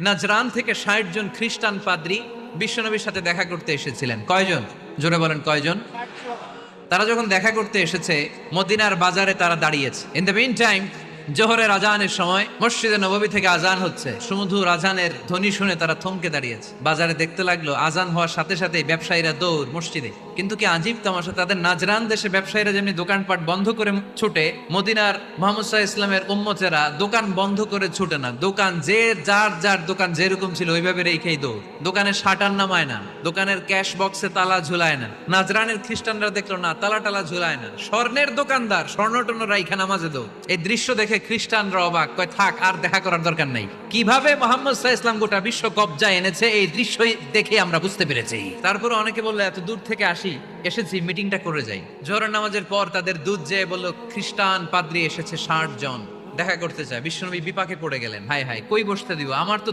Najran থেকে ৬০ জন খ্রিস্টান পাদ্রী বিশ্বনবীর সাথে দেখা করতে এসেছিলেন। কয়জন? জোরে বলেন কয়জন? তারা যখন দেখা করতে এসেছে, মদিনার বাজারে তারা দাঁড়িয়েছে। ইন দ্য মিন টাইম জোহরের আজানের সময় মসজিদে নববী থেকে আজান হচ্ছে। সুমধুর আজানের ধ্বনি শুনে তারা থমকে দাঁড়িয়েছে। বাজারে দেখতে লাগলো আজান হওয়ার সাথে সাথে ব্যবসায়ীরা দৌড় মসজিদে। কিন্তু কি আজীব তামাশা, তাদের নাজরান দেশে ব্যবসায়ীরা যেমনি দোকানপাট বন্ধ করে ছুটে, মদিনার মুহাম্মদ সাল্লাল্লাহু আলাইহি ইসলামের উম্মতেরা দোকান বন্ধ করে ছুটে না। দোকান যে যার যার দোকান যেরকম ছিল ওইভাবে রেখেই দৌড়। দোকানের শাটার নামায় না, দোকানের ক্যাশ বক্সে তালা ঝুলায় না। নাজরানের খ্রিস্টানরা দেখলো না, তালা টালা ঝুলায় না। স্বর্ণের দোকানদার স্বর্ণ টর্ণ রাইখা নামাজে দৌড়। এই দৃশ্য দেখে খ্রিস্টানরা অবাক, কয় থাক আর দেখা করার দরকার নাই। কিভাবে মুহাম্মদ সাল্লাল্লাহু আলাইহি ইসলাম গোটা বিশ্ব কবজায় এনেছে এই দৃশ্যই দেখে আমরা বুঝতে পেরেছি। তারপরে অনেকে বললো এত দূর থেকে এসেছি মিটিংটা করে যাই। জোহরের নামাজের পর তাদের দুধ যেয়ে বলল খ্রিস্টান পাদ্রী এসেছে ৬০ জন দেখা করতে চায়। বিশ্বনবী বিপাকে পড়ে গেলেন, হায় হায় কই বসতে দিব, আমার তো